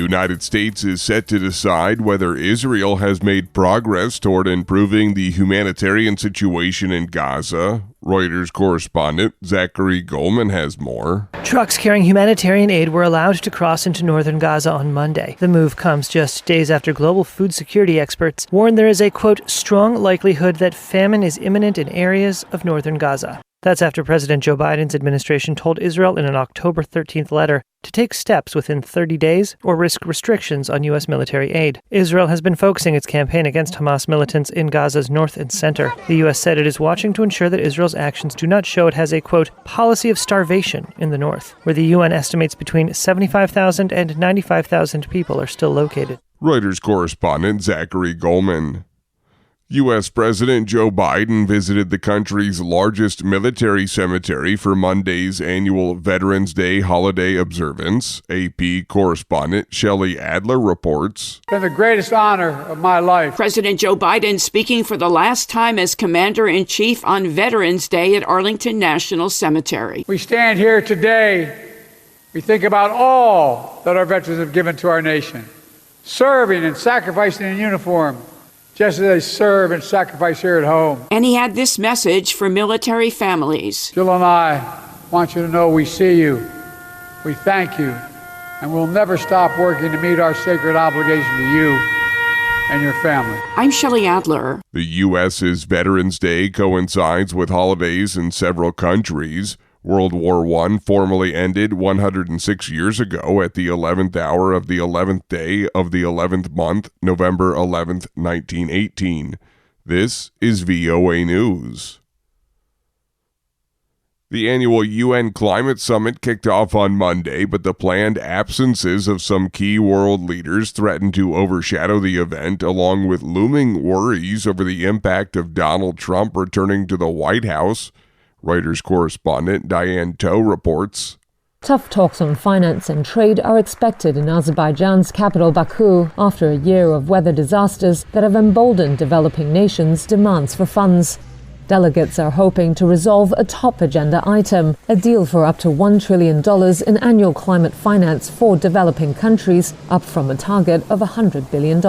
United States is set to decide whether Israel has made progress toward improving the humanitarian situation in Gaza. Reuters correspondent Zachary Goldman has more. Trucks carrying humanitarian aid were allowed to cross into northern Gaza on Monday. The move comes just days after global food security experts warn there is a, quote, strong likelihood that famine is imminent in areas of northern Gaza. That's after President Joe Biden's administration told Israel in an October 13th letter to take steps within 30 days or risk restrictions on U.S. military aid. Israel has been focusing its campaign against Hamas militants in Gaza's north and center. The U.S. said it is watching to ensure that Israel's actions do not show it has a, quote, policy of starvation in the north, where the UN estimates between 75,000 and 95,000 people are still located. Reuters correspondent Zachary Goldman. U.S. President Joe Biden visited the country's largest military cemetery for Monday's annual Veterans Day holiday observance. AP correspondent Shelley Adler reports. It's been the greatest honor of my life. President Joe Biden speaking for the last time as Commander-in-Chief on Veterans Day at Arlington National Cemetery. We stand here today. We think about all that our veterans have given to our nation, serving and sacrificing in uniform, just as they serve and sacrifice here at home. And he had this message for military families. Jill and I want you to know we see you, we thank you, and we'll never stop working to meet our sacred obligation to you and your family. I'm Shelley Adler. The U.S.'s Veterans Day coincides with holidays in several countries. World War I formally ended 106 years ago at the 11th hour of the 11th day of the 11th month, November 11th, 1918. This is VOA News. The annual UN Climate Summit kicked off on Monday, but the planned absences of some key world leaders threatened to overshadow the event, along with looming worries over the impact of Donald Trump returning to the White House. Reuters correspondent Diane Toe reports. Tough talks on finance and trade are expected in Azerbaijan's capital Baku after a year of weather disasters that have emboldened developing nations' demands for funds. Delegates are hoping to resolve a top agenda item, a deal for up to $1 trillion in annual climate finance for developing countries, up from a target of $100 billion.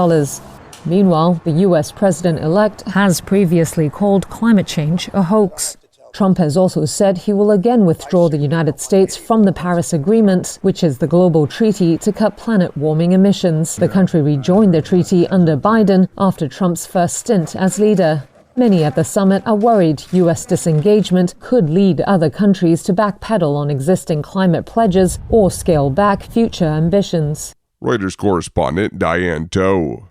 Meanwhile, the U.S. president-elect has previously called climate change a hoax. Trump has also said he will again withdraw the United States from the Paris Agreement, which is the global treaty to cut planet-warming emissions. The country rejoined the treaty under Biden after Trump's first stint as leader. Many at the summit are worried U.S. disengagement could lead other countries to backpedal on existing climate pledges or scale back future ambitions. Reuters correspondent Diane Toe.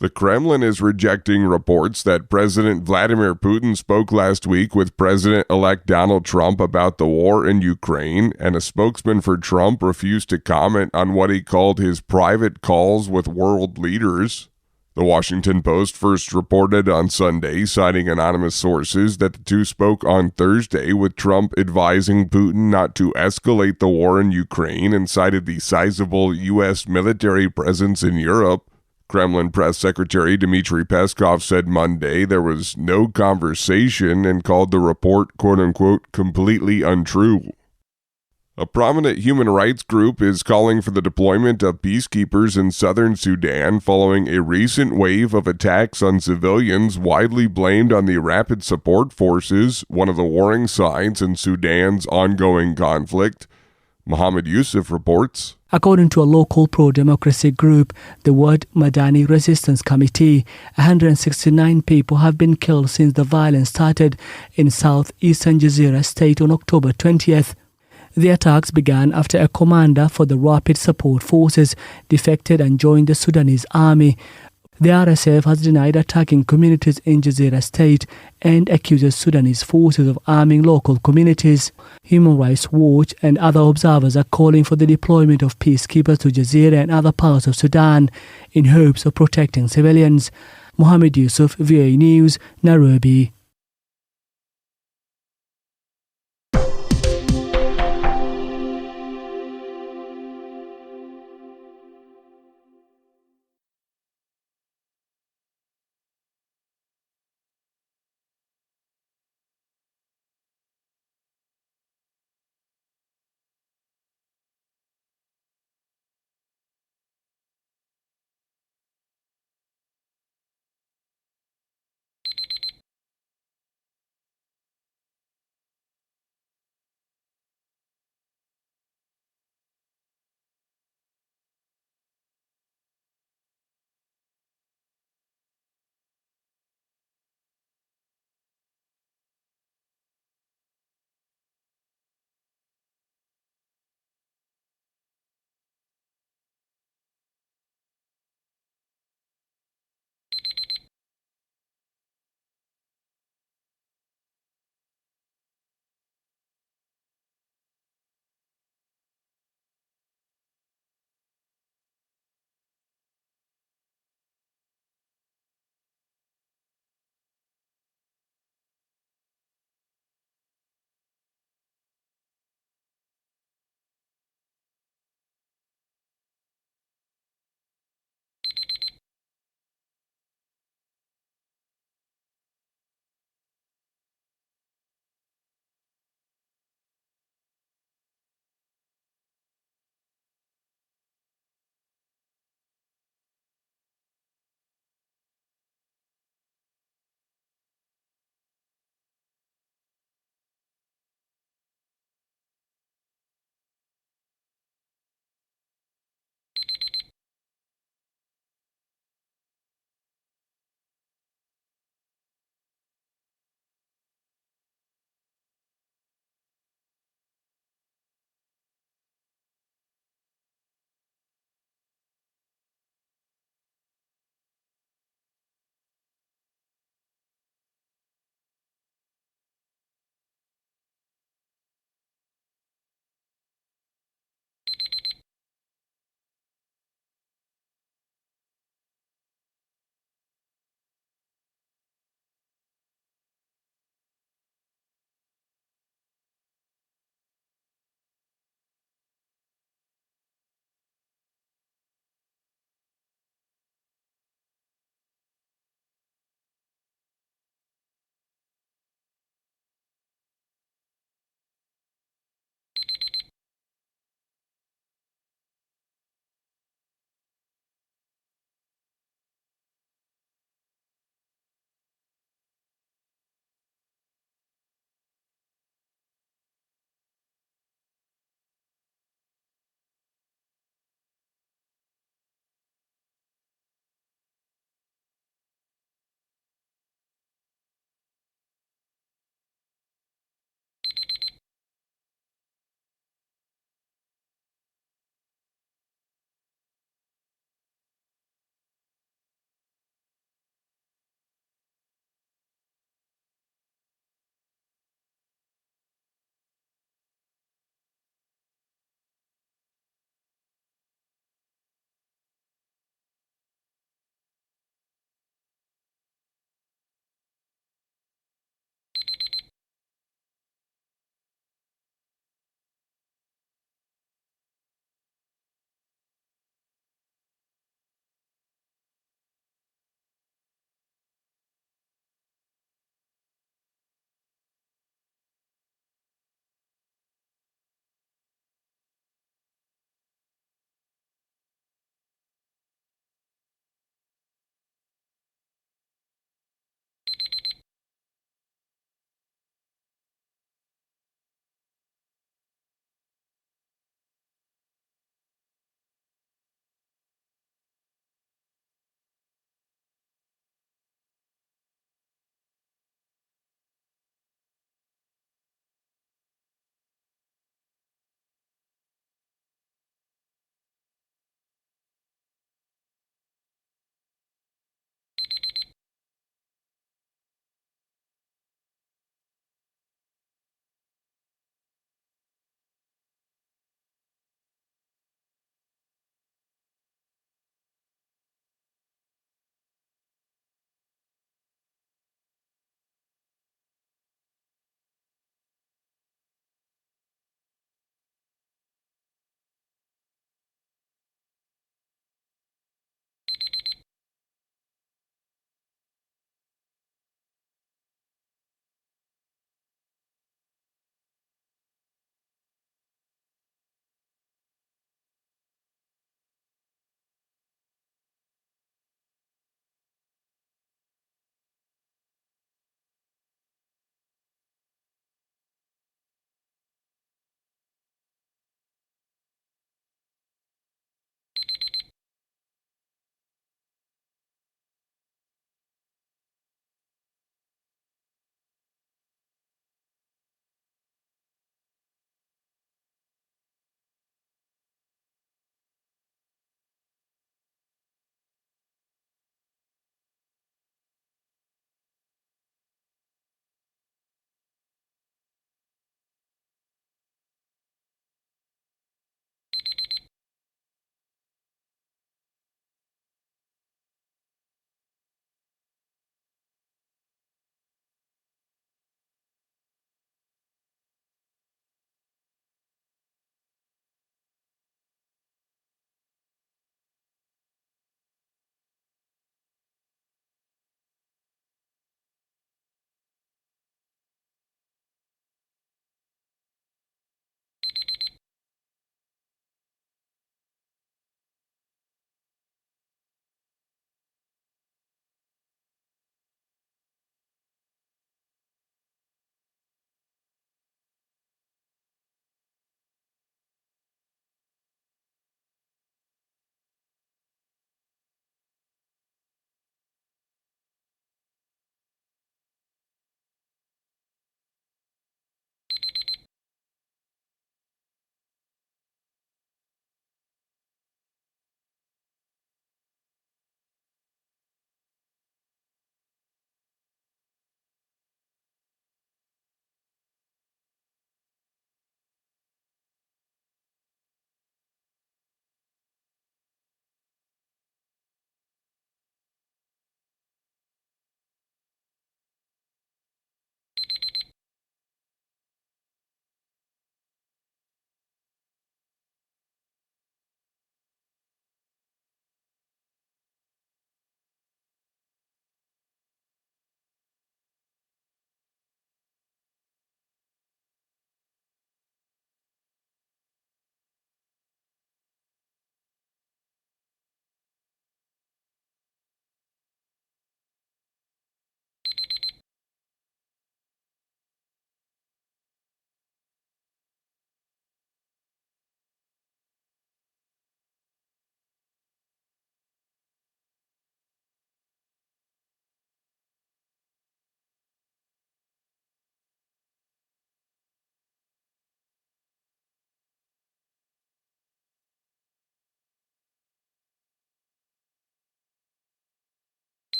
The Kremlin is rejecting reports that President Vladimir Putin spoke last week with President-elect Donald Trump about the war in Ukraine, and a spokesman for Trump refused to comment on what he called his private calls with world leaders. The Washington Post first reported on Sunday, citing anonymous sources, that the two spoke on Thursday, with Trump advising Putin not to escalate the war in Ukraine, and cited the sizable U.S. military presence in Europe. Kremlin Press Secretary Dmitry Peskov said Monday there was no conversation and called the report, quote-unquote, completely untrue. A prominent human rights group is calling for the deployment of peacekeepers in southern Sudan following a recent wave of attacks on civilians widely blamed on the Rapid Support Forces, one of the warring sides in Sudan's ongoing conflict. Mohammed Yusuf reports. According to a local pro-democracy group, the Word Madani Resistance Committee, 169 people have been killed since the violence started in southeastern Jazeera state on October 20th. The attacks began after a commander for the Rapid Support Forces defected and joined the Sudanese army. The RSF has denied attacking communities in Jazeera state and accuses Sudanese forces of arming local communities. Human Rights Watch and other observers are calling for the deployment of peacekeepers to Jazeera and other parts of Sudan in hopes of protecting civilians. Mohammed Yusuf, VOA News, Nairobi.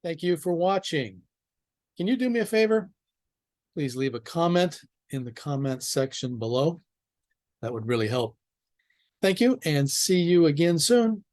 Thank you for watching. Can you do me a favor? Please leave a comment in the comment section below. That would really help. Thank you, and see you again soon.